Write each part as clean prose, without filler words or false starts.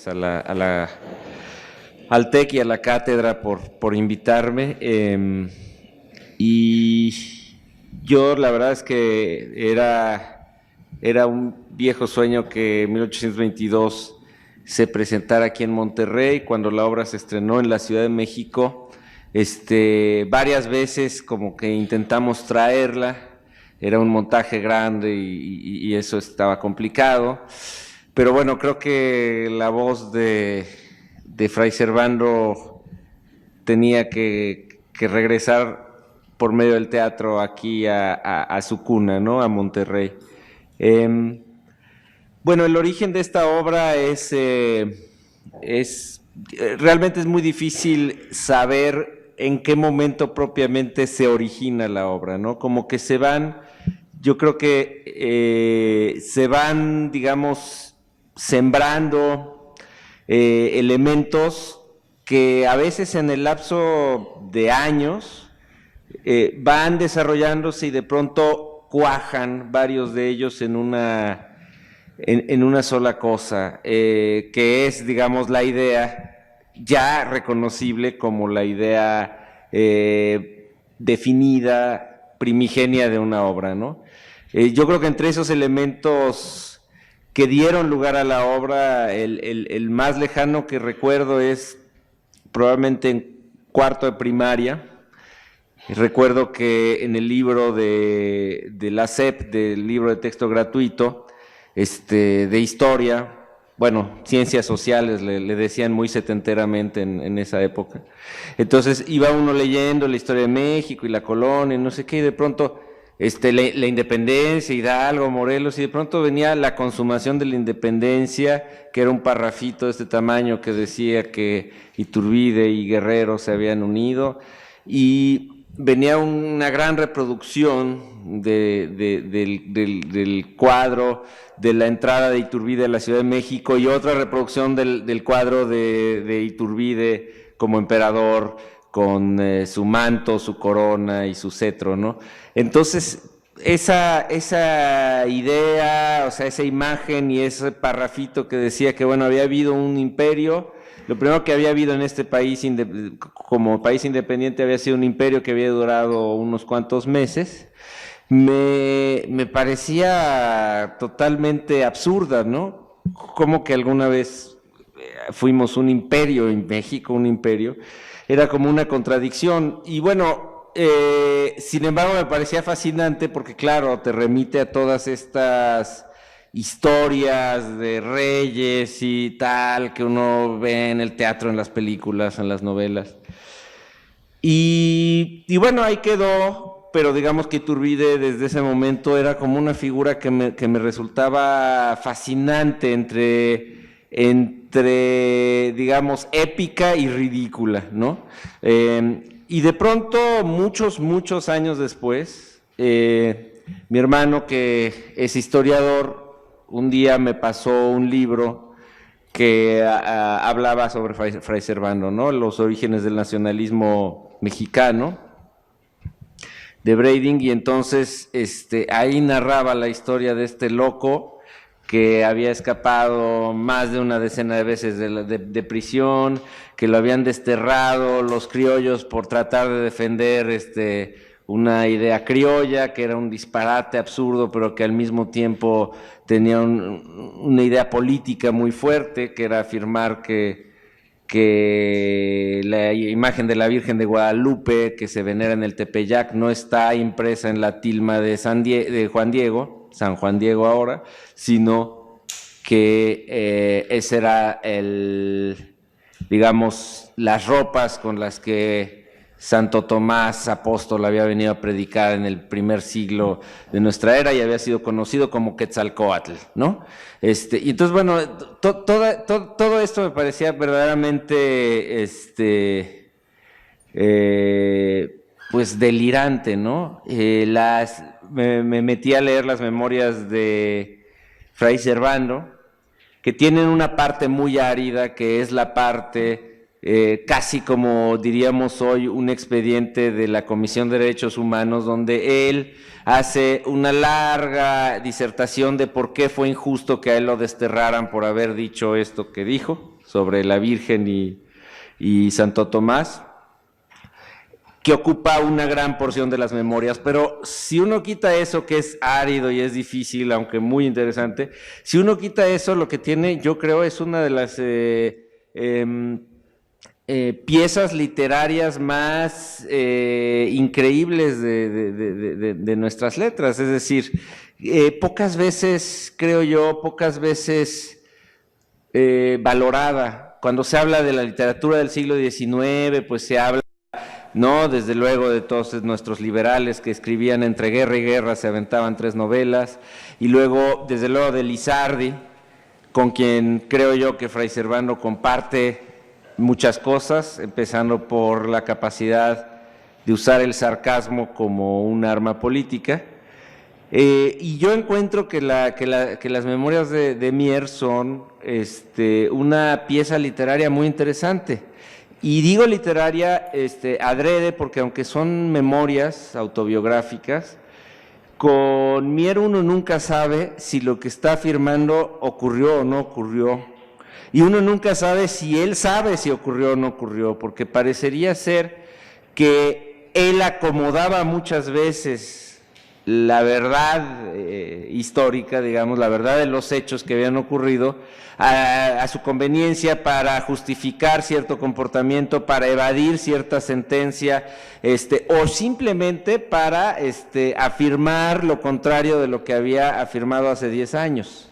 gracias al TEC y a la cátedra por invitarme. Y yo la verdad es que era un viejo sueño que en 1822 se presentara aquí en Monterrey. Cuando la obra se estrenó en la Ciudad de México, varias veces como que intentamos traerla. Era un montaje grande y eso estaba complicado. Pero bueno, creo que la voz de Fray Servando tenía que regresar por medio del teatro aquí a su cuna, ¿no? A Monterrey. Bueno, el origen de esta obra realmente es muy difícil saber en qué momento propiamente se origina la obra, ¿no? Como que yo creo que se van, digamos, sembrando elementos que a veces en el lapso de años van desarrollándose y de pronto cuajan varios de ellos en una sola cosa, que es, digamos, la idea ya reconocible como la idea definida, primigenia de una obra, ¿no? Yo creo que entre esos elementos que dieron lugar a la obra, el más lejano que recuerdo es probablemente en cuarto de primaria. Recuerdo que en el libro de la SEP, del libro de texto gratuito, de historia, bueno, ciencias sociales le decían muy setenteramente en esa época. Entonces iba uno leyendo la historia de México y la colonia, no sé qué, y de pronto la independencia, Hidalgo, Morelos, y de pronto venía la consumación de la independencia, que era un parrafito de este tamaño que decía que Iturbide y Guerrero se habían unido, y venía una gran reproducción del cuadro de la entrada de Iturbide a la Ciudad de México y otra reproducción del cuadro de Iturbide como emperador con su manto, su corona y su cetro, ¿no? Entonces, esa idea, o sea, esa imagen y ese parrafito que decía que, bueno, había habido un imperio. Lo primero que había habido en este país, como país independiente, había sido un imperio que había durado unos cuantos meses. Me parecía totalmente absurda, ¿no? Como que alguna vez fuimos un imperio en México, un imperio. Era como una contradicción. Y bueno, sin embargo me parecía fascinante porque, claro, te remite a todas estas historias de reyes y tal que uno ve en el teatro, en las películas, en las novelas. Y bueno, ahí quedó, pero digamos que Iturbide desde ese momento era como una figura que me resultaba fascinante entre, digamos, épica y ridícula, ¿no? Y de pronto, muchos años después, mi hermano, que es historiador, un día me pasó un libro que hablaba sobre Fray Servando, ¿no? Los orígenes del nacionalismo mexicano, de Brading, y entonces ahí narraba la historia de este loco que había escapado más de una decena de veces de prisión, que lo habían desterrado los criollos por tratar de defender una idea criolla, que era un disparate absurdo, pero que al mismo tiempo tenía una idea política muy fuerte, que era afirmar que la imagen de la Virgen de Guadalupe, que se venera en el Tepeyac, no está impresa en la tilma de Juan Diego, San Juan Diego ahora, sino que ese era digamos, las ropas con las que Santo Tomás Apóstol había venido a predicar en el primer siglo de nuestra era y había sido conocido como Quetzalcóatl, ¿no? Y entonces, bueno, todo esto me parecía verdaderamente, pues delirante, ¿no? Me metí a leer las memorias de Fray Servando, que tienen una parte muy árida, que es la parte casi como diríamos hoy un expediente de la Comisión de Derechos Humanos, donde él hace una larga disertación de por qué fue injusto que a él lo desterraran por haber dicho esto que dijo sobre la Virgen y Santo Tomás, que ocupa una gran porción de las memorias. Pero si uno quita eso, que es árido y es difícil, aunque muy interesante, si uno quita eso, lo que tiene, yo creo, es una de las piezas literarias más increíbles de nuestras letras. Es decir, pocas veces, creo yo, pocas veces valorada. Cuando se habla de la literatura del siglo XIX, pues se habla, no, desde luego, de todos nuestros liberales que escribían entre guerra y guerra, se aventaban 3 novelas, y luego, desde luego, de Lizardi, con quien creo yo que Fray Servando comparte muchas cosas, empezando por la capacidad de usar el sarcasmo como un arma política. Y yo encuentro que las memorias de Mier son una pieza literaria muy interesante. Y digo literaria adrede porque, aunque son memorias autobiográficas, con Mier uno nunca sabe si lo que está afirmando ocurrió o no ocurrió. Y uno nunca sabe si él sabe si ocurrió o no ocurrió, porque parecería ser que él acomodaba muchas veces la verdad histórica, digamos, la verdad de los hechos que habían ocurrido a su conveniencia, para justificar cierto comportamiento, para evadir cierta sentencia, o simplemente para afirmar lo contrario de lo que había afirmado hace 10 años.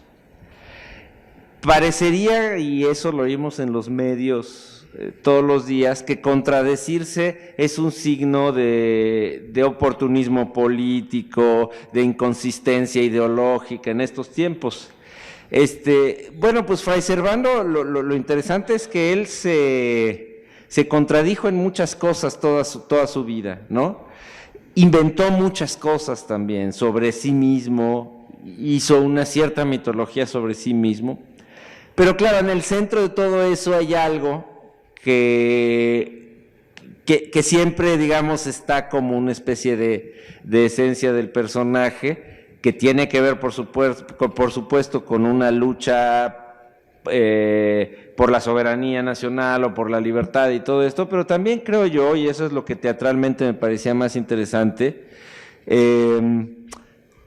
Parecería, y eso lo oímos en los medios todos los días, que contradecirse es un signo de oportunismo político, de inconsistencia ideológica en estos tiempos. Bueno, pues Fray Servando, lo interesante es que él se contradijo en muchas cosas toda su vida, ¿no? Inventó muchas cosas también sobre sí mismo, hizo una cierta mitología sobre sí mismo. Pero claro, en el centro de todo eso hay algo que siempre, digamos, está como una especie de esencia del personaje, que tiene que ver, por supuesto, con una lucha por la soberanía nacional o por la libertad y todo esto, pero también creo yo, y eso es lo que teatralmente me parecía más interesante,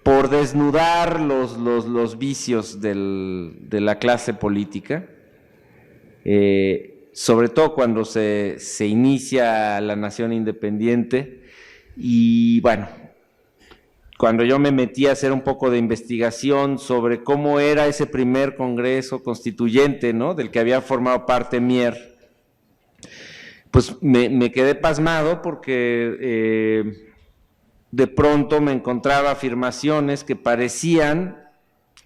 por desnudar los vicios de la clase política, sobre todo cuando se inicia la nación independiente. Y bueno, cuando yo me metí a hacer un poco de investigación sobre cómo era ese primer Congreso Constituyente, ¿no?, del que había formado parte Mier, pues me quedé pasmado porque de pronto me encontraba afirmaciones que parecían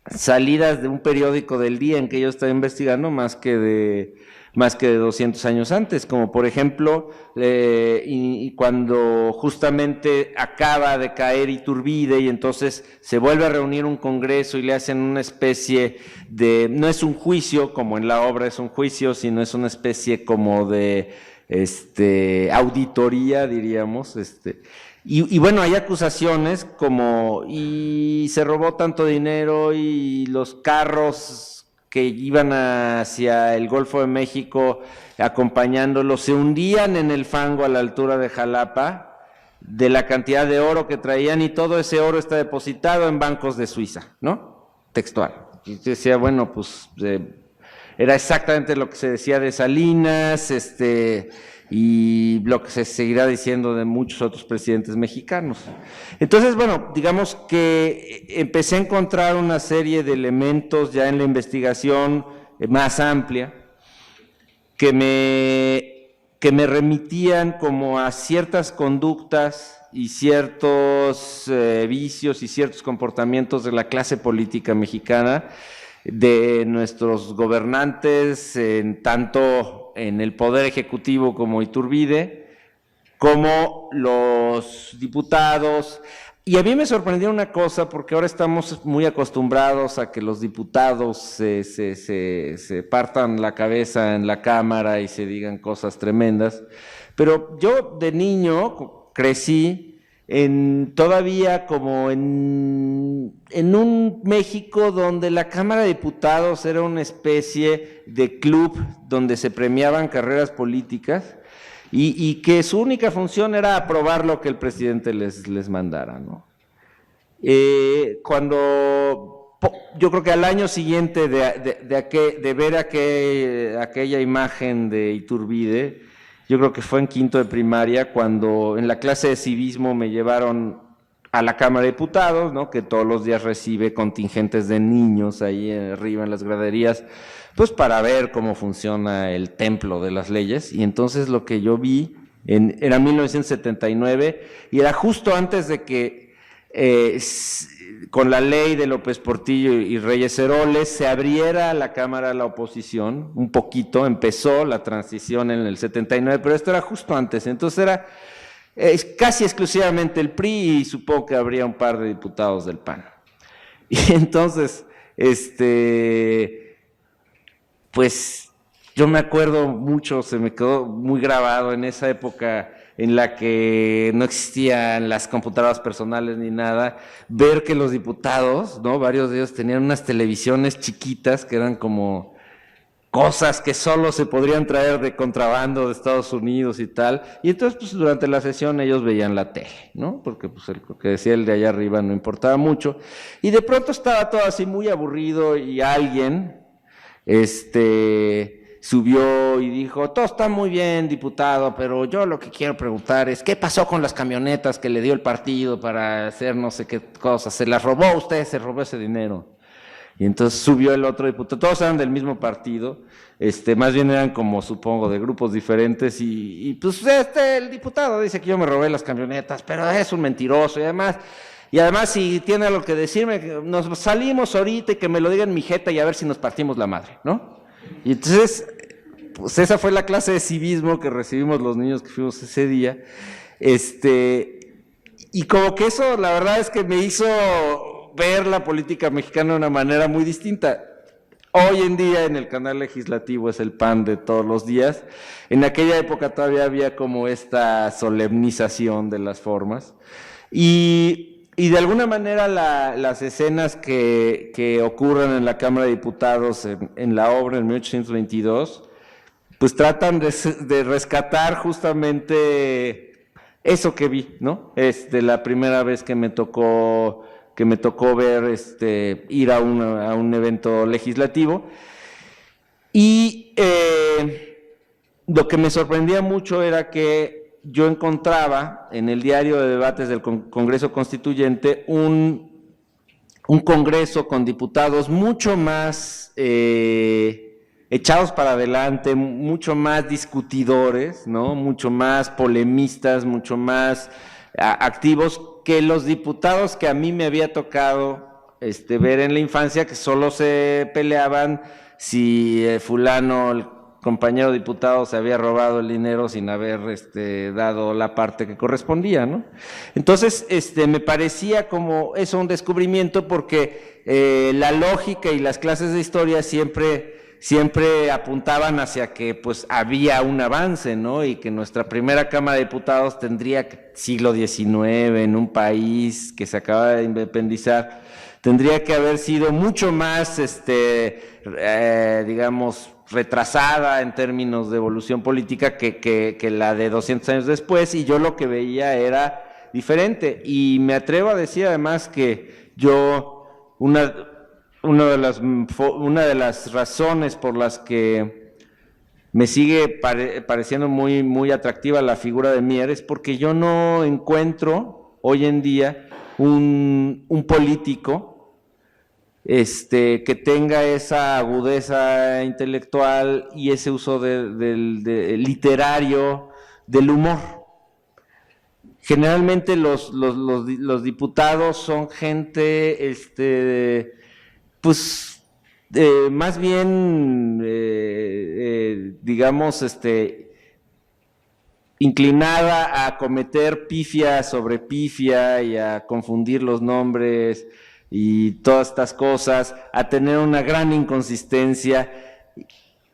salidas de un periódico del día en que yo estaba investigando, más que de 200 años antes, como por ejemplo, y cuando justamente acaba de caer Iturbide y entonces se vuelve a reunir un congreso y le hacen una especie de, no es un juicio como en la obra es un juicio, sino es una especie como de auditoría, diríamos, y bueno, hay acusaciones como, y se robó tanto dinero, y los carros que iban hacia el Golfo de México acompañándolos se hundían en el fango a la altura de Jalapa, de la cantidad de oro que traían, y todo ese oro está depositado en bancos de Suiza, ¿no? Textual. Y decía, bueno, pues era exactamente lo que se decía de Salinas, y lo que se seguirá diciendo de muchos otros presidentes mexicanos. Entonces, bueno, digamos que empecé a encontrar una serie de elementos ya en la investigación más amplia que me remitían como a ciertas conductas y ciertos vicios y ciertos comportamientos de la clase política mexicana, de nuestros gobernantes, tanto en el Poder Ejecutivo como Iturbide, como los diputados, Y a mí me sorprendió una cosa, porque ahora estamos muy acostumbrados a que los diputados se partan la cabeza en la Cámara y se digan cosas tremendas, pero yo de niño crecí todavía como en un México donde la Cámara de Diputados era una especie de club donde se premiaban carreras políticas, y que su única función era aprobar lo que el presidente les mandara, ¿no? Yo creo que al año siguiente de ver aquella imagen de Iturbide, yo creo que fue en quinto de primaria, cuando en la clase de civismo me llevaron a la Cámara de Diputados, ¿no? Que todos los días recibe contingentes de niños ahí arriba en las graderías, pues para ver cómo funciona el templo de las leyes. Y entonces lo que yo vi era 1979, y era justo antes de que con la ley de López Portillo y Reyes Heroles se abriera la Cámara a la oposición un poquito. Empezó la transición en el 79, pero esto era justo antes. Entonces era casi exclusivamente el PRI, y supongo que habría un par de diputados del PAN. Y entonces, pues yo me acuerdo mucho, se me quedó muy grabado en esa época en la que no existían las computadoras personales ni nada, ver que los diputados, ¿no? Varios de ellos tenían unas televisiones chiquitas que eran como cosas que solo se podrían traer de contrabando de Estados Unidos y tal, y entonces pues durante la sesión ellos veían la tele, ¿no? Porque pues lo que decía el de allá arriba no importaba mucho, y de pronto estaba todo así muy aburrido, y alguien subió y dijo: todo está muy bien, diputado, pero yo lo que quiero preguntar es ¿qué pasó con las camionetas que le dio el partido para hacer no sé qué cosas? ¿Se las robó usted? ¿Se robó ese dinero? Y entonces subió el otro diputado, todos eran del mismo partido, más bien eran como, supongo, de grupos diferentes, y pues el diputado dice que yo me robé las camionetas, pero es un mentiroso, y además si tiene algo que decirme, nos salimos ahorita y que me lo diga en mi jeta y a ver si nos partimos la madre, ¿no? Y entonces, pues esa fue la clase de civismo que recibimos los niños que fuimos ese día, y como que eso, la verdad es que me hizo ver la política mexicana de una manera muy distinta. Hoy en día en el canal legislativo es el pan de todos los días. En aquella época todavía había como esta solemnización de las formas. Y de alguna manera las escenas que ocurren en la Cámara de Diputados en la obra en 1822, pues tratan de rescatar justamente eso que vi, ¿no? La primera vez que me tocó ver ir a un evento legislativo. Y lo que me sorprendía mucho era que yo encontraba en el diario de debates del Congreso Constituyente un Congreso con diputados mucho más echados para adelante, mucho más discutidores, ¿no? Mucho más polemistas, mucho más activos que los diputados que a mí me había tocado ver en la infancia, que solo se peleaban si fulano, el compañero diputado, se había robado el dinero sin haber dado la parte que correspondía, ¿no? Entonces, me parecía como eso un descubrimiento, porque la lógica y las clases de historia siempre apuntaban hacia que pues había un avance, ¿no? Y que nuestra primera Cámara de Diputados tendría, siglo XIX, en un país que se acaba de independizar, tendría que haber sido mucho más, digamos, retrasada en términos de evolución política que la de 200 años después, y yo lo que veía era diferente. Y me atrevo a decir además que yo, una de las razones por las que me sigue pareciendo muy, muy atractiva la figura de Mier es porque yo no encuentro hoy en día un político que tenga esa agudeza intelectual y ese uso literario del humor. Generalmente los diputados son gente, pues, más bien, digamos, inclinada a cometer pifia sobre pifia y a confundir los nombres y todas estas cosas, a tener una gran inconsistencia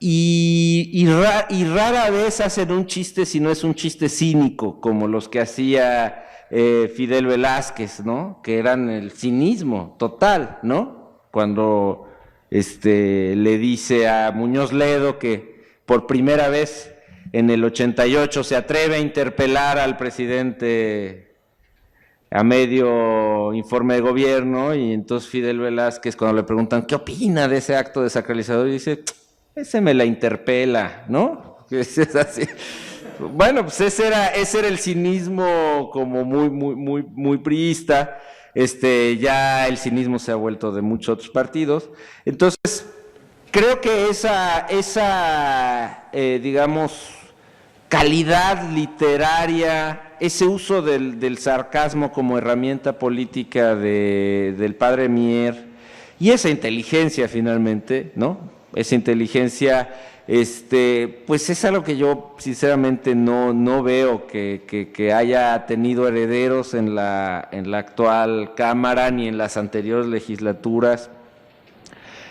y rara vez hacen un chiste si no es un chiste cínico, como los que hacía Fidel Velázquez, ¿no? Que eran el cinismo total, ¿no? Cuando le dice a Muñoz Ledo que por primera vez en el 88 se atreve a interpelar al presidente a medio informe de gobierno, y entonces Fidel Velázquez, cuando le preguntan qué opina de ese acto desacralizador, dice, ese me la interpela, ¿no? Es así. Bueno, pues ese era el cinismo como muy priista. Ya el cinismo se ha vuelto de muchos otros partidos. Entonces, creo que digamos, calidad literaria, ese uso del sarcasmo como herramienta política del padre Mier, y esa inteligencia finalmente, ¿no? Esa inteligencia, pues es algo que yo sinceramente no veo que haya tenido herederos en la actual Cámara ni en las anteriores legislaturas.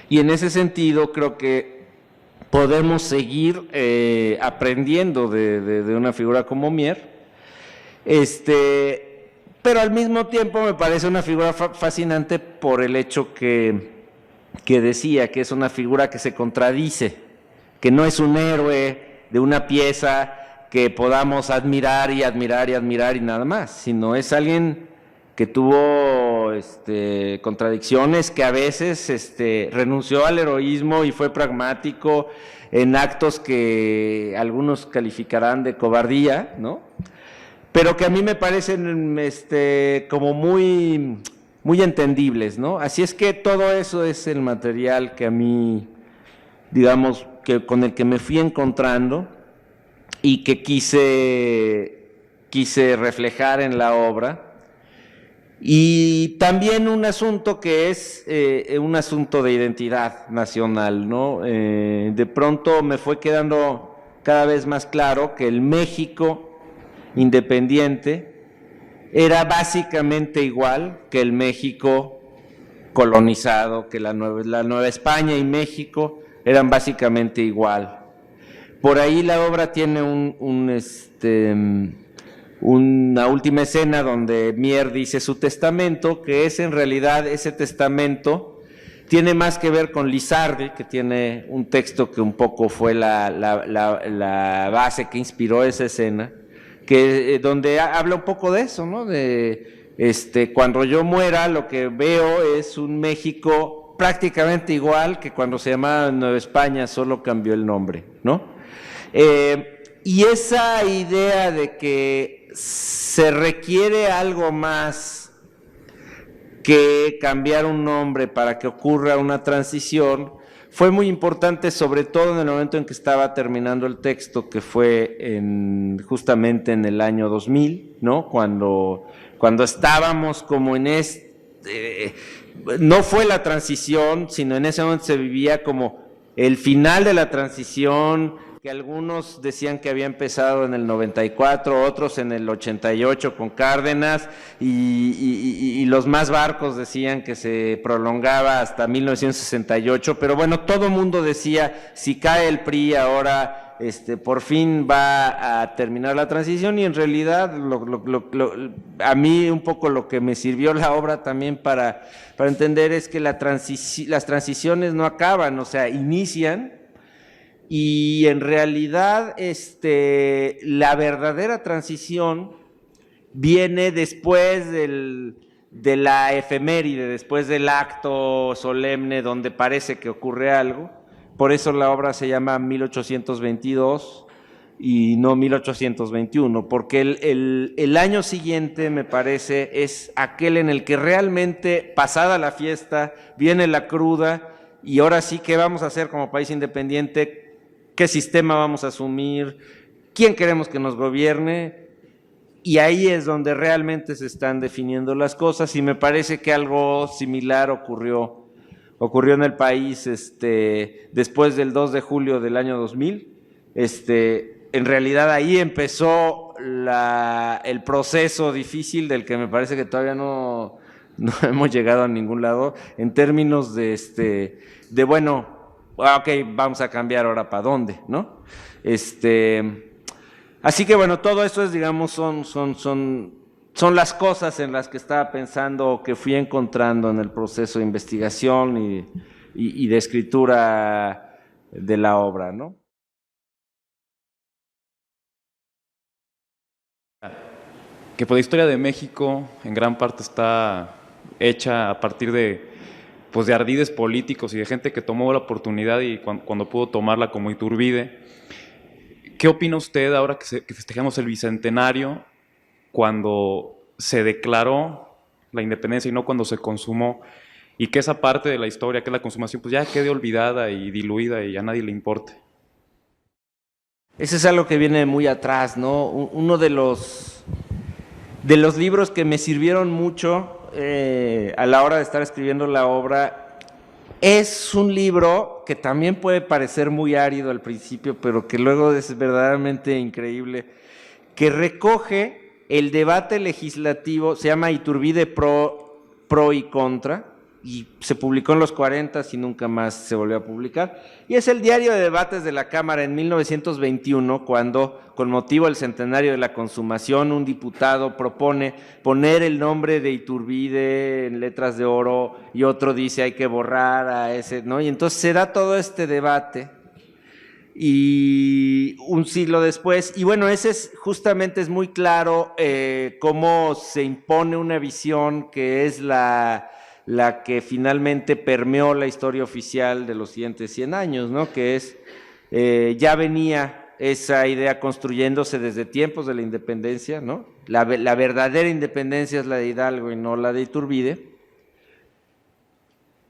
Y en ese sentido creo que podemos seguir aprendiendo de una figura como Mier, pero al mismo tiempo me parece una figura fascinante por el hecho que decía, que es una figura que se contradice, que no es un héroe de una pieza que podamos admirar y admirar y admirar y nada más, sino es alguien que tuvo contradicciones, que a veces renunció al heroísmo y fue pragmático en actos que algunos calificarán de cobardía, ¿no? Pero que a mí me parecen como muy entendibles, ¿no? Así es que todo eso es el material que a mí, digamos, que con el que me fui encontrando y que quise reflejar en la obra. Y también un asunto que es un asunto de identidad nacional, ¿no? De pronto me fue quedando cada vez más claro que el México independiente era básicamente igual que el México colonizado, que la Nueva España y México eran básicamente igual. Por ahí la obra tiene una última escena donde Mier dice su testamento, que es en realidad ese testamento tiene más que ver con Lizardi, que tiene un texto que un poco fue la base que inspiró esa escena, que donde habla un poco de eso, ¿no? De cuando yo muera, lo que veo es un México prácticamente igual que cuando se llamaba Nueva España, solo cambió el nombre, ¿no? Y esa idea de que se requiere algo más que cambiar un nombre para que ocurra una transición fue muy importante, sobre todo en el momento en que estaba terminando el texto, que fue justamente en el año 2000, ¿no? Cuando estábamos como en no fue la transición, sino en ese momento se vivía como el final de la transición, que algunos decían que había empezado en el 94, otros en el 88 con Cárdenas, y los más barcos decían que se prolongaba hasta 1968, pero bueno, todo el mundo decía, si cae el PRI ahora, por fin va a terminar la transición, y en realidad a mí un poco lo que me sirvió la obra también para entender es que las transiciones no acaban, o sea, inician. Y en realidad la verdadera transición viene después de la efeméride, después del acto solemne donde parece que ocurre algo. Por eso la obra se llama 1822 y no 1821, porque el año siguiente, me parece, es aquel en el que realmente, pasada la fiesta, viene la cruda, y ahora sí, ¿qué vamos a hacer como país independiente? ¿Qué sistema vamos a asumir? ¿Quién queremos que nos gobierne? Y ahí es donde realmente se están definiendo las cosas, y me parece que algo similar ocurrió en el país después del 2 de julio del año 2000, en realidad ahí empezó el proceso difícil del que me parece que todavía no hemos llegado a ningún lado, en términos de bueno, ok, vamos a cambiar ahora para dónde, ¿no? Así que bueno, todo esto es, digamos, son las cosas en las que estaba pensando, que fui encontrando en el proceso de investigación y de escritura de la obra, ¿no? Que por la historia de México en gran parte está hecha a partir pues de ardides políticos y de gente que tomó la oportunidad y cuando pudo tomarla, como Iturbide. ¿Qué opina usted ahora que festejamos el bicentenario, cuando se declaró la independencia y no cuando se consumó, y que esa parte de la historia, que es la consumación, pues ya quede olvidada y diluida y a nadie le importe? Eso es algo que viene muy atrás, ¿no? Uno de los libros que me sirvieron mucho a la hora de estar escribiendo la obra es un libro que también puede parecer muy árido al principio, pero que luego es verdaderamente increíble, que recoge el debate legislativo, se llama Iturbide pro y contra, y se publicó en los 40 y nunca más se volvió a publicar, y es el diario de debates de la Cámara en 1921, cuando, con motivo del centenario de la consumación, un diputado propone poner el nombre de Iturbide en letras de oro, y otro dice hay que borrar a ese, ¿no? Y entonces se da todo este debate, y un siglo después, y bueno, ese es justamente, es muy claro cómo se impone una visión que es la que finalmente permeó la historia oficial de los siguientes 100 años, ¿no? Que es, ya venía esa idea construyéndose desde tiempos de la independencia, ¿no? La verdadera independencia es la de Hidalgo y no la de Iturbide,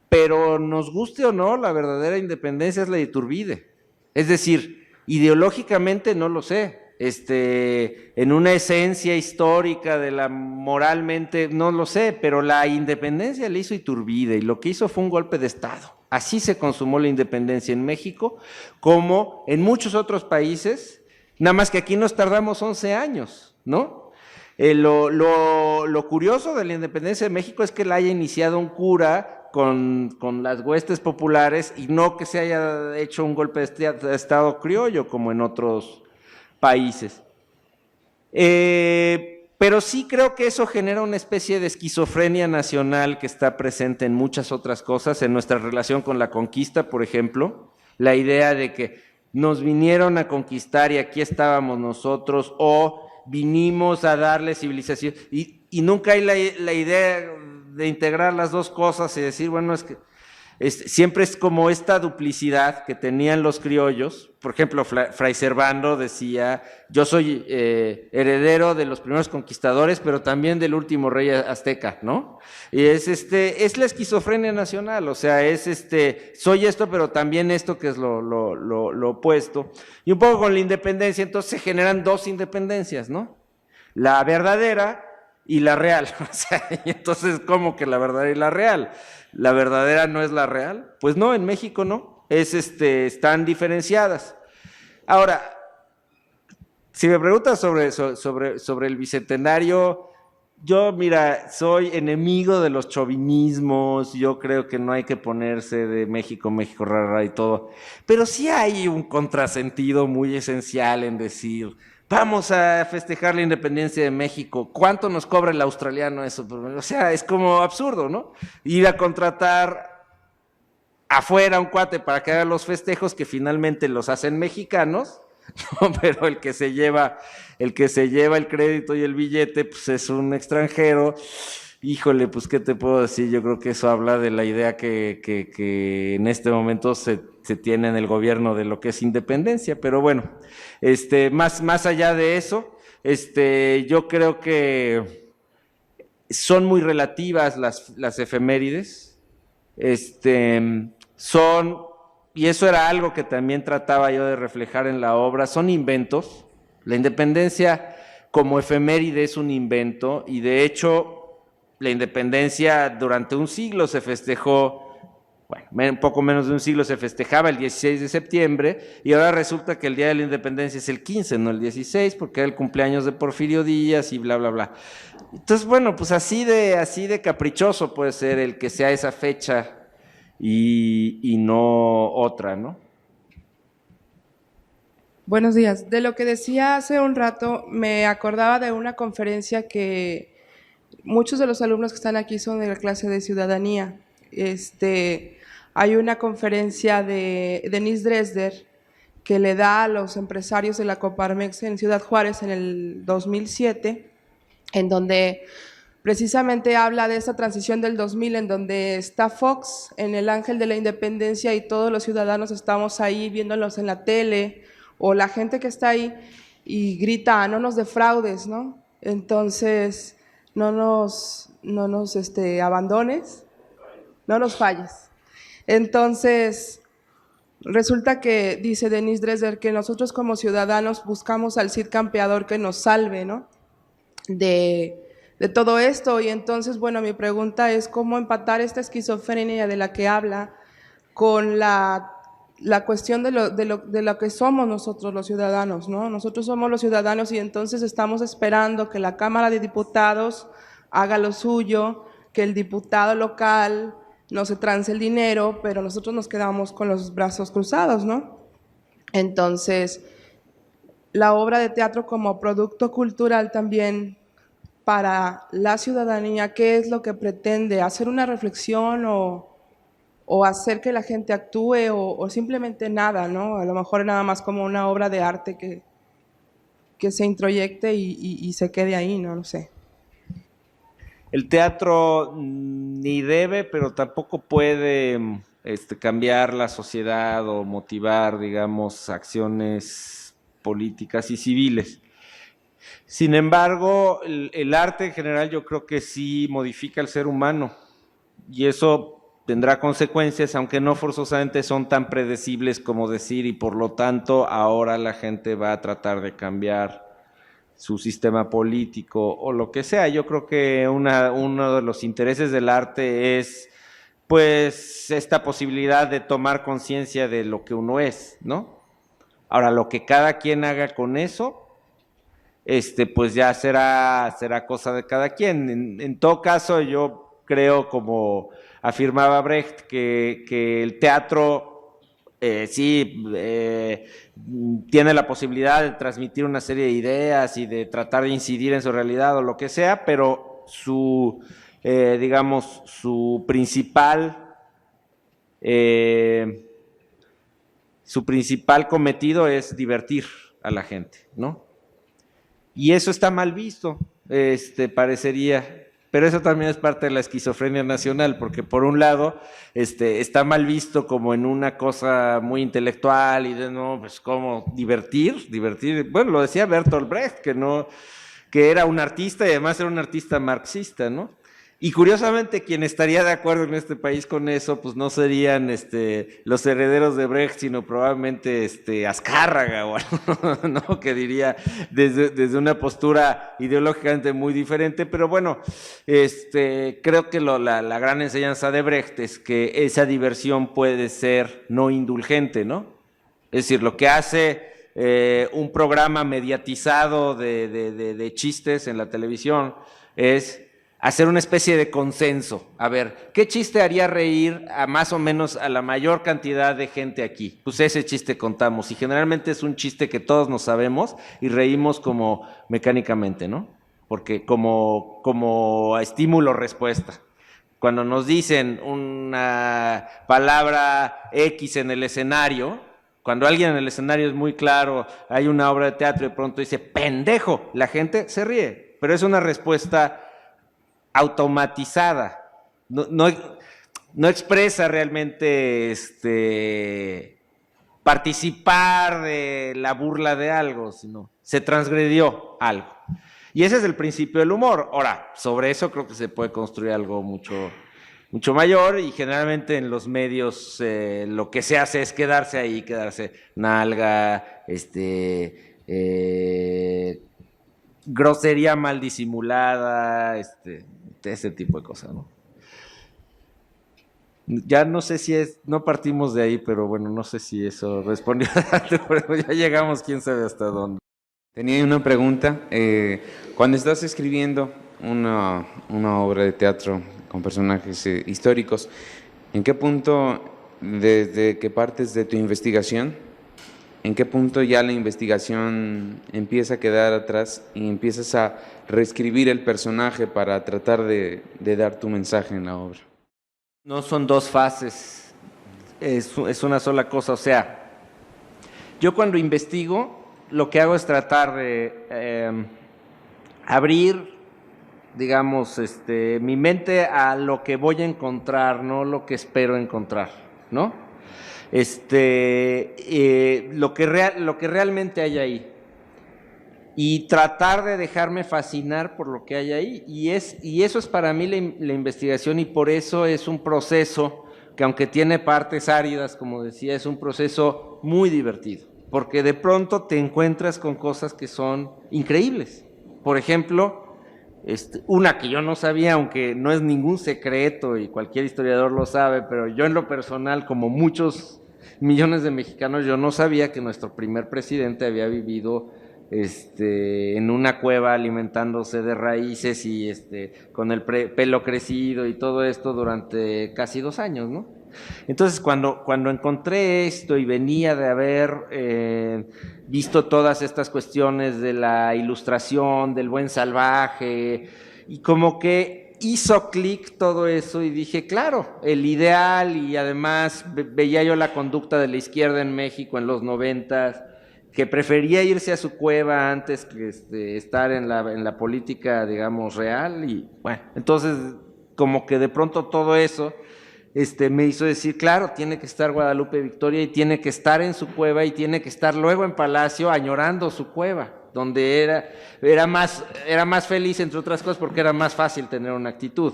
pero nos guste o no, la verdadera independencia es la de Iturbide. Es decir, ideológicamente no lo sé, en una esencia histórica de la moralmente, no lo sé, pero la independencia la hizo Iturbide y lo que hizo fue un golpe de Estado. Así se consumó la independencia en México, como en muchos otros países, nada más que aquí nos tardamos 11 años, ¿no? Lo curioso de la independencia de México es que la haya iniciado un cura con las huestes populares y no que se haya hecho un golpe de Estado criollo como en otros países. Pero sí creo que eso genera una especie de esquizofrenia nacional que está presente en muchas otras cosas, en nuestra relación con la conquista, por ejemplo, la idea de que nos vinieron a conquistar y aquí estábamos nosotros, o vinimos a darle civilización, y nunca hay la idea de integrar las dos cosas y decir, bueno, es que siempre es como esta duplicidad que tenían los criollos. Por ejemplo, Fray Servando decía, yo soy heredero de los primeros conquistadores, pero también del último rey azteca, ¿no? Y es la esquizofrenia nacional, o sea, soy esto, pero también esto que es lo opuesto. Y un poco con la independencia, entonces se generan dos independencias, ¿no? La verdadera y la real, o sea, y entonces, ¿cómo que la verdadera y la real? ¿La verdadera no es la real? Pues no, en México no, están diferenciadas. Ahora, si me preguntas sobre el bicentenario, yo, mira, soy enemigo de los chauvinismos, yo creo que no hay que ponerse de México, México, rara y todo, pero sí hay un contrasentido muy esencial en decir, vamos a festejar la independencia de México, ¿cuánto nos cobra el australiano eso? O sea, es como absurdo, ¿no? Ir a contratar afuera un cuate para que haga los festejos que finalmente los hacen mexicanos, ¿no? Pero el que se lleva el crédito y el billete, pues es un extranjero. Híjole, pues qué te puedo decir, yo creo que eso habla de la idea que en este momento se tiene en el gobierno de lo que es independencia, pero bueno, más allá de eso, yo creo que son muy relativas las efemérides, y eso era algo que también trataba yo de reflejar en la obra, son inventos. La independencia como efeméride es un invento, y de hecho la independencia durante un siglo se festejó bueno, un poco menos de un siglo se festejaba el 16 de septiembre y ahora resulta que el Día de la Independencia es el 15, no el 16, porque era el cumpleaños de Porfirio Díaz y bla, bla, bla. Entonces, bueno, pues así de caprichoso puede ser el que sea esa fecha y no otra, ¿no? Buenos días. De lo que decía hace un rato, me acordaba de una conferencia que muchos de los alumnos que están aquí son de la clase de ciudadanía. Hay una conferencia de Denise Dresder que le da a los empresarios de la Coparmex en Ciudad Juárez en el 2007, en donde precisamente habla de esta transición del 2000, en donde está Fox en el Ángel de la Independencia y todos los ciudadanos estamos ahí viéndolos en la tele, o la gente que está ahí y grita, no nos defraudes, ¿no? Entonces, no nos abandones, no nos falles. Entonces, resulta que dice Denise Dresder que nosotros como ciudadanos buscamos al Cid campeador que nos salve, ¿no? De todo esto. Y entonces, bueno, mi pregunta es cómo empatar esta esquizofrenia de la que habla con la cuestión de lo que somos nosotros los ciudadanos, ¿no? Nosotros somos los ciudadanos y entonces estamos esperando que la Cámara de Diputados haga lo suyo, que el diputado local no se trance el dinero, pero nosotros nos quedamos con los brazos cruzados, ¿no? Entonces, la obra de teatro como producto cultural también para la ciudadanía, ¿qué es lo que pretende? ¿Hacer una reflexión o hacer que la gente actúe o simplemente nada, ¿no? A lo mejor nada más como una obra de arte que se introyecte y se quede ahí, no lo sé. El teatro ni debe, pero tampoco puede cambiar la sociedad o motivar, digamos, acciones políticas y civiles. Sin embargo, el arte en general yo creo que sí modifica al ser humano y eso tendrá consecuencias, aunque no forzosamente son tan predecibles como decir, y por lo tanto ahora la gente va a tratar de cambiar su sistema político o lo que sea. Yo creo que uno de los intereses del arte es pues esta posibilidad de tomar conciencia de lo que uno es, ¿no? Ahora, lo que cada quien haga con eso, pues ya será cosa de cada quien. En todo caso, yo creo, como afirmaba Brecht, que el teatro sí tiene la posibilidad de transmitir una serie de ideas y de tratar de incidir en su realidad o lo que sea, pero digamos, su principal cometido es divertir a la gente, ¿no? Y eso está mal visto, parecería, pero eso también es parte de la esquizofrenia nacional, porque por un lado está mal visto como en una cosa muy intelectual y de no, pues cómo divertir, bueno, lo decía Bertolt Brecht, que era un artista y además era un artista marxista, ¿no? Y curiosamente quien estaría de acuerdo en este país con eso, pues no serían los herederos de Brecht, sino probablemente Azcárraga o algo, ¿no? Que diría desde una postura ideológicamente muy diferente, pero bueno, creo que la gran enseñanza de Brecht es que esa diversión puede ser no indulgente, ¿no? Es decir, lo que hace un programa mediatizado de chistes en la televisión es hacer una especie de consenso. A ver, ¿qué chiste haría reír a más o menos a la mayor cantidad de gente aquí? Pues ese chiste contamos, y generalmente es un chiste que todos nos sabemos y reímos como mecánicamente, ¿no? Porque como estímulo-respuesta. Cuando nos dicen una palabra X en el escenario, cuando alguien en el escenario es muy claro, hay una obra de teatro y de pronto dice ¡pendejo!, la gente se ríe, pero es una respuesta automatizada, no expresa realmente participar de la burla de algo, sino se transgredió algo. Y ese es el principio del humor. Ahora, sobre eso creo que se puede construir algo mucho, mucho mayor, y generalmente en los medios lo que se hace es quedarse ahí, quedarse nalga, grosería mal disimulada, ese tipo de cosas, ¿no? Ya no sé si no partimos de ahí, pero bueno, no sé si eso respondió, pero ya llegamos quién sabe hasta dónde. Tenía una pregunta. Cuando estás escribiendo una obra de teatro con personajes históricos, ¿en qué punto, desde que partes de tu investigación, en qué punto ya la investigación empieza a quedar atrás y empiezas a reescribir el personaje para tratar de dar tu mensaje en la obra? No son dos fases, es una sola cosa. O sea, yo cuando investigo, lo que hago es tratar de abrir, digamos, mi mente a lo que voy a encontrar, no lo que espero encontrar, ¿no? Lo que realmente hay ahí. Y tratar de dejarme fascinar por lo que hay ahí. Y eso es para mí la investigación, y por eso es un proceso que, aunque tiene partes áridas, como decía, es un proceso muy divertido, porque de pronto te encuentras con cosas que son increíbles. Por ejemplo, una que yo no sabía, aunque no es ningún secreto y cualquier historiador lo sabe, pero yo en lo personal, como muchos millones de mexicanos, yo no sabía que nuestro primer presidente había vivido en una cueva alimentándose de raíces y con el pelo crecido y todo esto durante casi 2 años, ¿no? Entonces, cuando encontré esto y venía de haber visto todas estas cuestiones de la Ilustración, del buen salvaje, y como que hizo clic todo eso, y dije, claro, el ideal, y además veía yo la conducta de la izquierda en México en los 90s, que prefería irse a su cueva antes que estar en la política, digamos, real. Y bueno, entonces como que de pronto todo eso me hizo decir, claro, tiene que estar Guadalupe Victoria, y tiene que estar en su cueva, y tiene que estar luego en Palacio añorando su cueva, donde era más feliz, entre otras cosas, porque era más fácil tener una actitud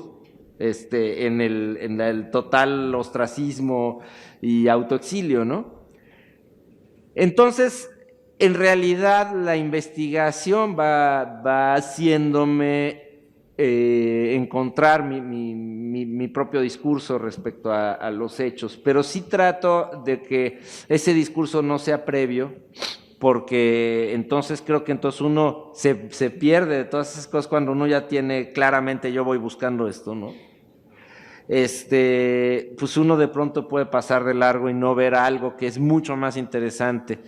en el total ostracismo y autoexilio, ¿no? Entonces, en realidad, la investigación va haciéndome encontrar mi propio discurso respecto a los hechos, pero sí trato de que ese discurso no sea previo, porque entonces creo que uno se pierde de todas esas cosas cuando uno ya tiene claramente, yo voy buscando esto, ¿no? Pues uno de pronto puede pasar de largo y no ver algo que es mucho más interesante.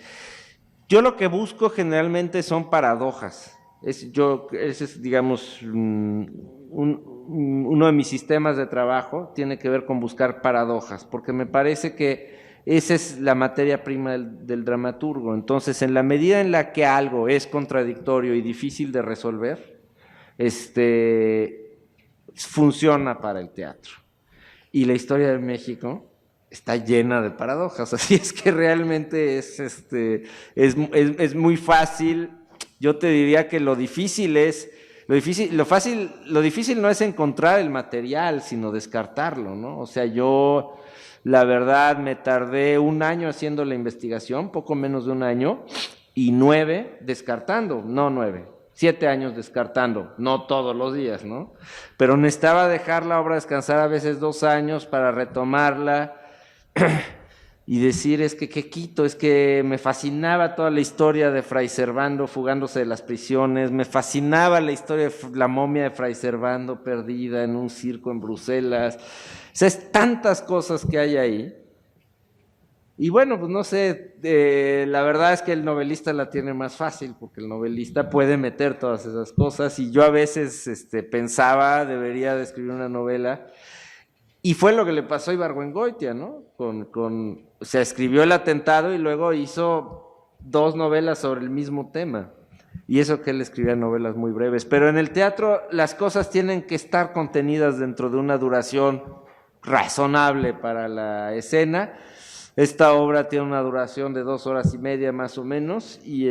Yo lo que busco generalmente son paradojas. Ese es, digamos, uno de mis sistemas de trabajo, tiene que ver con buscar paradojas, porque me parece que esa es la materia prima del dramaturgo. Entonces, en la medida en la que algo es contradictorio y difícil de resolver, funciona para el teatro. Y la historia de México está llena de paradojas, así es que realmente es muy fácil. Yo te diría que lo difícil no es encontrar el material, sino descartarlo, ¿no? O sea, yo, la verdad, me tardé 1 año haciendo la investigación, poco menos de 1 año, y 9 descartando, no 9, 7 años descartando, no todos los días, ¿no? Pero necesitaba dejar la obra descansar a veces 2 años para retomarla y decir, es que qué quito, es que me fascinaba toda la historia de Fray Servando fugándose de las prisiones, me fascinaba la historia de la momia de Fray Servando perdida en un circo en Bruselas. O sea, es tantas cosas que hay ahí. Y bueno, pues no sé, la verdad es que el novelista la tiene más fácil, porque el novelista puede meter todas esas cosas, y yo a veces pensaba, debería de escribir una novela, y fue lo que le pasó a Ibargüengoitia, ¿no? O sea, escribió El atentado y luego hizo 2 novelas sobre el mismo tema, y eso que él escribía novelas muy breves. Pero en el teatro las cosas tienen que estar contenidas dentro de una duración razonable para la escena. Esta obra tiene una duración de 2 horas y media más o menos, y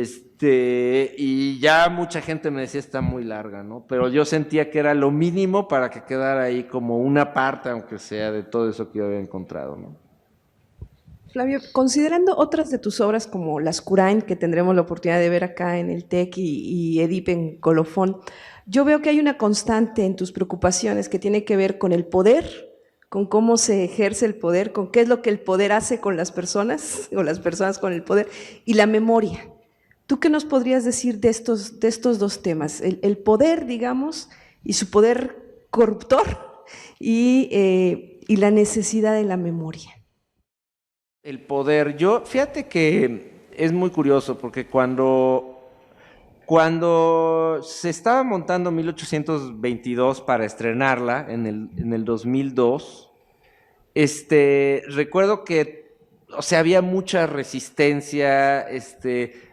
ya mucha gente me decía está muy larga, ¿no? Pero yo sentía que era lo mínimo para que quedara ahí como una parte, aunque sea, de todo eso que yo había encontrado, ¿no? Flavio, considerando otras de tus obras como Lascurain, que tendremos la oportunidad de ver acá en el TEC, y Edipe en Colofón, yo veo que hay una constante en tus preocupaciones que tiene que ver con el poder con cómo se ejerce el poder, con qué es lo que el poder hace con las personas, o las personas con el poder, y la memoria. ¿Tú qué nos podrías decir de estos dos temas? El poder, digamos, y su poder corruptor, y la necesidad de la memoria. El poder, fíjate que es muy curioso, porque cuando se estaba montando 1822 para estrenarla en el 2002, recuerdo que, o sea, había mucha resistencia,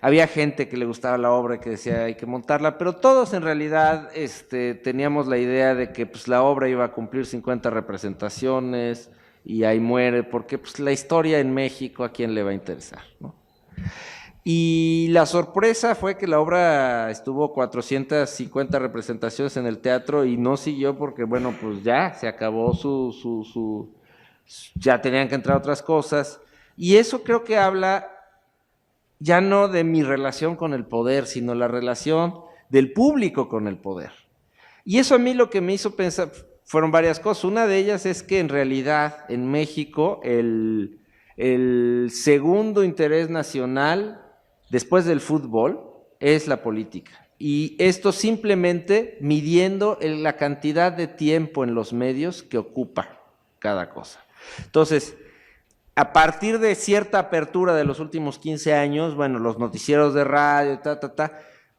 había gente que le gustaba la obra y que decía hay que montarla, pero todos en realidad teníamos la idea de que pues, la obra iba a cumplir 50 representaciones y ahí muere, porque pues, la historia en México, ¿a quién le va a interesar, no? Y la sorpresa fue que la obra estuvo 450 representaciones en el teatro y no siguió porque, bueno, pues ya se acabó ya tenían que entrar otras cosas. Y eso creo que habla ya no de mi relación con el poder, sino la relación del público con el poder. Y eso a mí lo que me hizo pensar fueron varias cosas. Una de ellas es que en realidad en México el segundo interés nacional después del fútbol es la política. Y esto simplemente midiendo la cantidad de tiempo en los medios que ocupa cada cosa. Entonces, a partir de cierta apertura de los últimos 15 años, bueno, los noticieros de radio,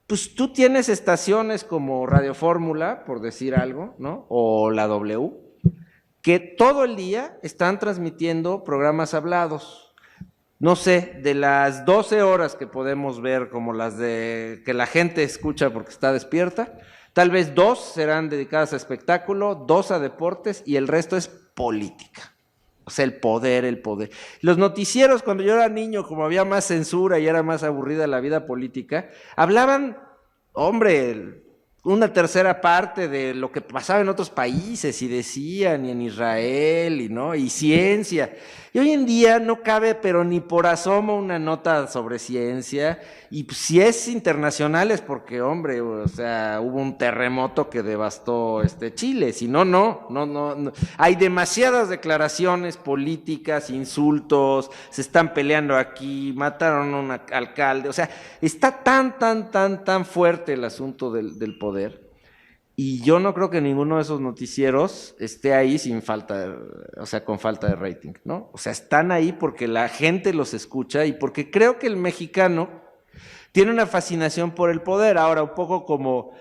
pues tú tienes estaciones como Radio Fórmula, por decir algo, ¿no? O la W, que todo el día están transmitiendo programas hablados. No sé, de las 12 horas que podemos ver como las de que la gente escucha porque está despierta, tal vez 2 serán dedicadas a espectáculo, 2 a deportes y el resto es política. O sea, el poder. Los noticieros, cuando yo era niño, como había más censura y era más aburrida la vida política, hablaban, hombre, una tercera parte de lo que pasaba en otros países y decían, y en Israel, y ciencia. Y hoy en día no cabe, pero ni por asomo, una nota sobre ciencia. Y pues, si es internacional es porque, hombre, o sea, hubo un terremoto que devastó Chile. Si no, no. Hay demasiadas declaraciones políticas, insultos, se están peleando aquí, mataron a un alcalde. O sea, está tan fuerte el asunto del poder. Y yo no creo que ninguno de esos noticieros esté ahí con falta de rating, ¿no? O sea, están ahí porque la gente los escucha y porque creo que el mexicano tiene una fascinación por el poder. Ahora, un poco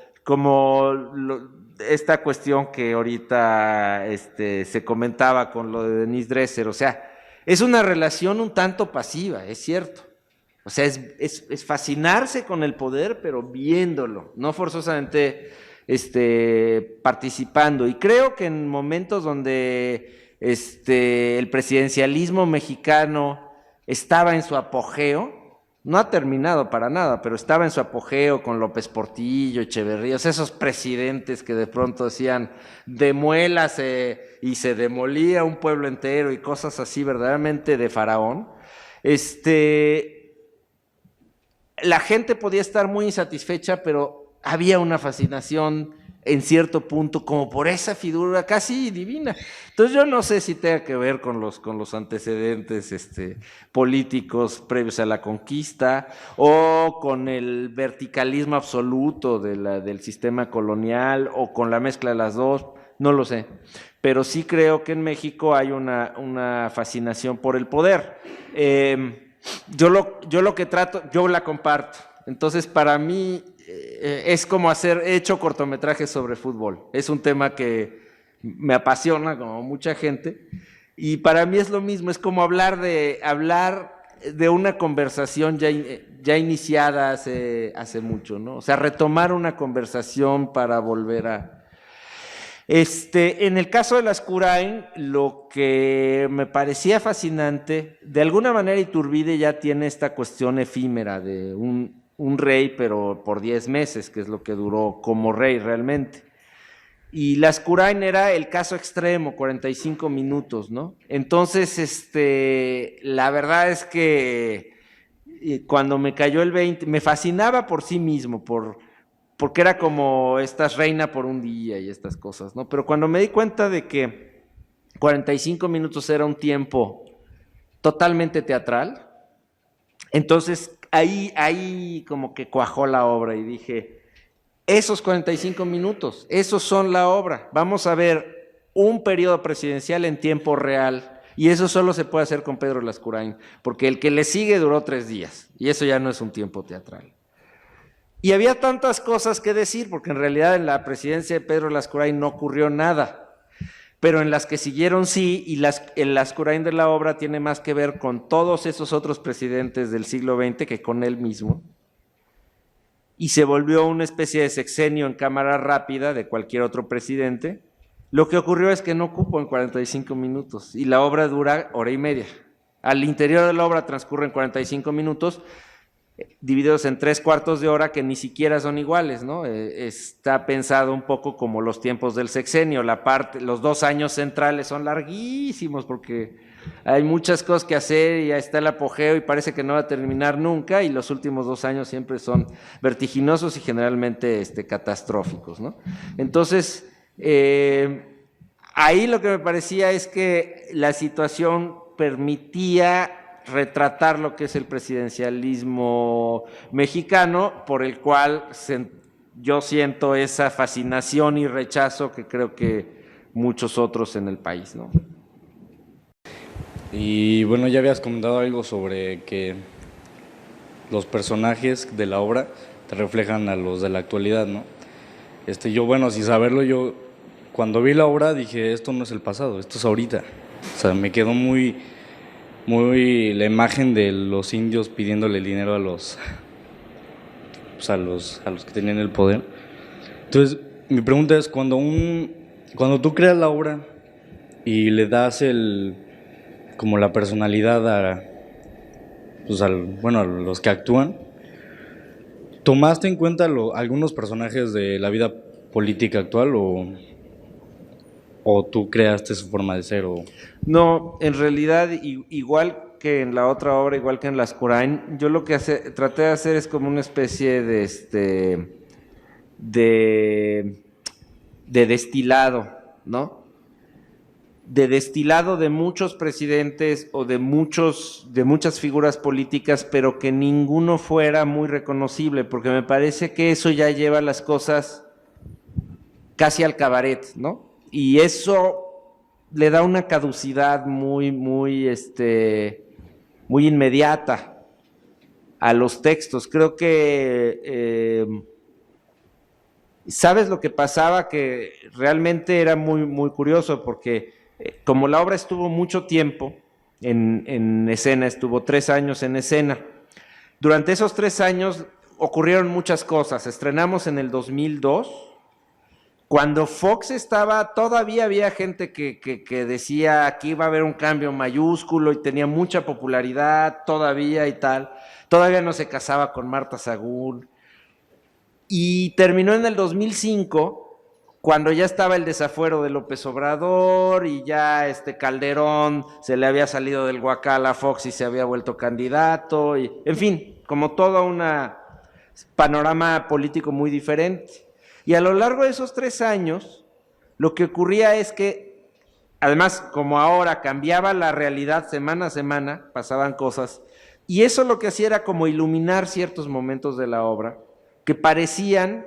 esta cuestión que ahorita se comentaba con lo de Denise Dresser, o sea, es una relación un tanto pasiva, es cierto. O sea, es fascinarse con el poder, pero viéndolo, no forzosamente participando. Y creo que en momentos donde el presidencialismo mexicano estaba en su apogeo, no ha terminado para nada, pero estaba en su apogeo con López Portillo, Echeverría, esos presidentes que de pronto decían demuélase y se demolía un pueblo entero y cosas así verdaderamente de faraón. La gente podía estar muy insatisfecha, pero había una fascinación en cierto punto como por esa figura casi divina. Entonces yo no sé si tenga que ver con los antecedentes políticos previos a la conquista o con el verticalismo absoluto del sistema colonial o con la mezcla de las dos, no lo sé. Pero sí creo que en México hay una fascinación por el poder. Yo lo que trato, yo la comparto. Entonces para mí es como he hecho cortometrajes sobre fútbol. Es un tema que me apasiona, como mucha gente, y para mí es lo mismo, es como hablar de una conversación ya iniciada hace mucho, ¿no? O sea, retomar una conversación para volver a... en el caso de las Curain, lo que me parecía fascinante, de alguna manera Iturbide ya tiene esta cuestión efímera de un rey, pero por 10 meses, que es lo que duró como rey realmente. Y Las Curain era el caso extremo, 45 minutos, ¿no? Entonces, la verdad es que cuando me cayó el 20, me fascinaba por sí mismo, porque era como estás reina por un día y estas cosas, ¿no? Pero cuando me di cuenta de que 45 minutos era un tiempo totalmente teatral. Entonces ahí como que cuajó la obra y dije, esos 45 minutos, esos son la obra. Vamos a ver un periodo presidencial en tiempo real. Y eso solo se puede hacer con Pedro Lascurain, porque el que le sigue duró 3 días, y eso ya no es un tiempo teatral. Y había tantas cosas que decir, porque en realidad en la presidencia de Pedro Lascurain no ocurrió nada, pero en las que siguieron sí, y el Lascurain de la obra tiene más que ver con todos esos otros presidentes del siglo XX que con él mismo, y se volvió una especie de sexenio en cámara rápida de cualquier otro presidente. Lo que ocurrió es que no cupo en 45 minutos y la obra dura 1:30. Al interior de la obra transcurren 45 minutos, divididos en 3/4 de hora que ni siquiera son iguales, ¿no? Está pensado un poco como los tiempos del sexenio. Los 2 años centrales son larguísimos porque hay muchas cosas que hacer y ya está el apogeo y parece que no va a terminar nunca, y los últimos 2 años siempre son vertiginosos y generalmente catastróficos, ¿no? Entonces, ahí lo que me parecía es que la situación permitía retratar lo que es el presidencialismo mexicano, por el cual yo siento esa fascinación y rechazo que creo que muchos otros en el país, ¿no? Y bueno, ya habías comentado algo sobre que los personajes de la obra te reflejan a los de la actualidad, ¿no? Yo, bueno, sin saberlo, yo cuando vi la obra dije, esto no es el pasado, esto es ahorita. O sea, me quedó muy la imagen de los indios pidiéndole dinero a los que tenían el poder. Entonces, mi pregunta es, cuando tú creas la obra y le das como la personalidad a los que actúan, ¿tomaste en cuenta algunos personajes de la vida política actual o tú creaste su forma de ser? No, en realidad, igual que en la otra obra, igual que en Lascurain, yo lo que traté de hacer es como una especie de destilado, ¿no? De destilado de muchos presidentes o de muchas figuras políticas, pero que ninguno fuera muy reconocible, porque me parece que eso ya lleva las cosas casi al cabaret, ¿no? Y eso le da una caducidad muy inmediata a los textos. Creo que ¿sabes lo que pasaba? Que realmente era muy curioso, porque como la obra estuvo mucho tiempo en escena, estuvo 3 años en escena, durante esos 3 años ocurrieron muchas cosas. Estrenamos en el 2002, cuando Fox todavía había gente que decía que iba a haber un cambio mayúsculo y tenía mucha popularidad todavía y tal. Todavía no se casaba con Marta Sagún. Y terminó en el 2005, cuando ya estaba el desafuero de López Obrador y ya Calderón se le había salido del huacal a Fox y se había vuelto candidato. En fin, como todo un panorama político muy diferente. Y a lo largo de esos 3 años, lo que ocurría es que, además, como ahora cambiaba la realidad semana a semana, pasaban cosas, y eso lo que hacía era como iluminar ciertos momentos de la obra, que parecían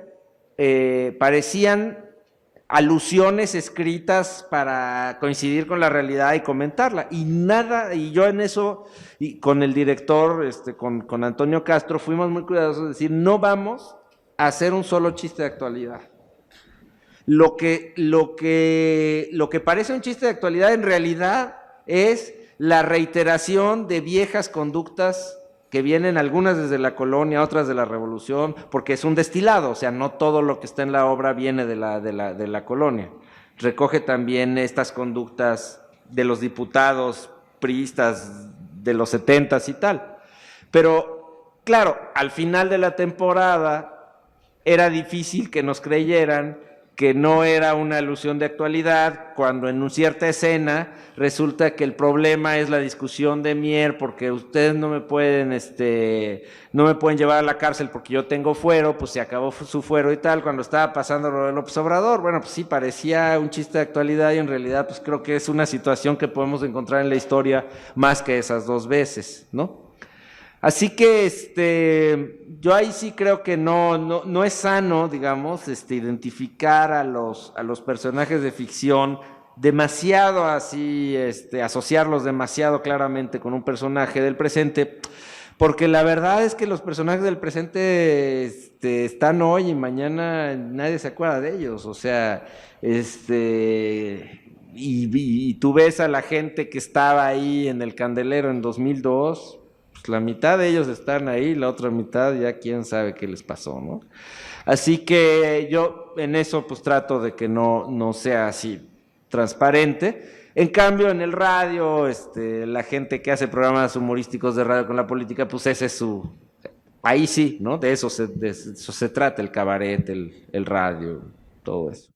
alusiones escritas para coincidir con la realidad y comentarla, y yo en eso, y con el director, con Antonio Castro, fuimos muy cuidadosos de decir, no vamos a hacer un solo chiste de actualidad. Lo que parece un chiste de actualidad en realidad es la reiteración de viejas conductas que vienen, algunas desde la colonia, otras de la revolución, porque es un destilado, o sea, no todo lo que está en la obra viene de la colonia. Recoge también estas conductas de los diputados priistas de los 70s y tal. Pero, claro, al final de la temporada era difícil que nos creyeran que no era una alusión de actualidad, cuando en una cierta escena resulta que el problema es la discusión de Mier, porque ustedes no me pueden llevar a la cárcel porque yo tengo fuero, pues se acabó su fuero y tal, cuando estaba pasando lo de López Obrador. Bueno, pues sí, parecía un chiste de actualidad y en realidad pues creo que es una situación que podemos encontrar en la historia más que esas dos veces, ¿no? Así que yo ahí sí creo que no es sano, digamos, identificar a los personajes de ficción demasiado así, asociarlos demasiado claramente con un personaje del presente, porque la verdad es que los personajes del presente están hoy y mañana nadie se acuerda de ellos, o sea, y tú ves a la gente que estaba ahí en el Candelero en 2002, pues la mitad de ellos están ahí, la otra mitad ya quién sabe qué les pasó, ¿no? Así que yo en eso pues trato de que no sea así transparente. En cambio en el radio, la gente que hace programas humorísticos de radio con la política, pues ese es ahí sí, ¿no? De eso se trata el cabaret, el radio, todo eso.